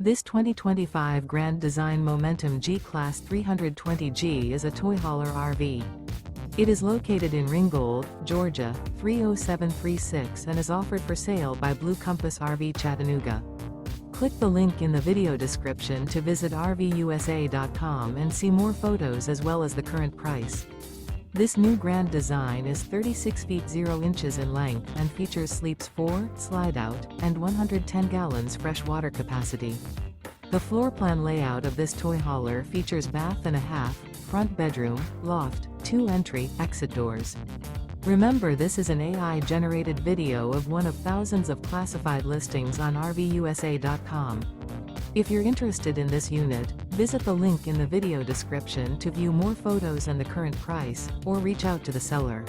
This 2025 Grand Design Momentum G-Class 320G is a toy hauler RV. It is located in Ringgold, Georgia, 30736 and is offered for sale by Blue Compass RV Chattanooga. Click the link in the video description to visit RVUSA.com and see more photos as well as the current price. This new Grand Design is 36 feet 0 inches in length and features sleeps 4, slide-out, and 110 gallons fresh water capacity. The floor plan layout of this toy hauler features bath and a half, front bedroom, loft, 2 entry, exit doors. Remember, this is an AI-generated video of one of thousands of classified listings on RVUSA.com. If you're interested in this unit, visit the link in the video description to view more photos and the current price, or reach out to the seller.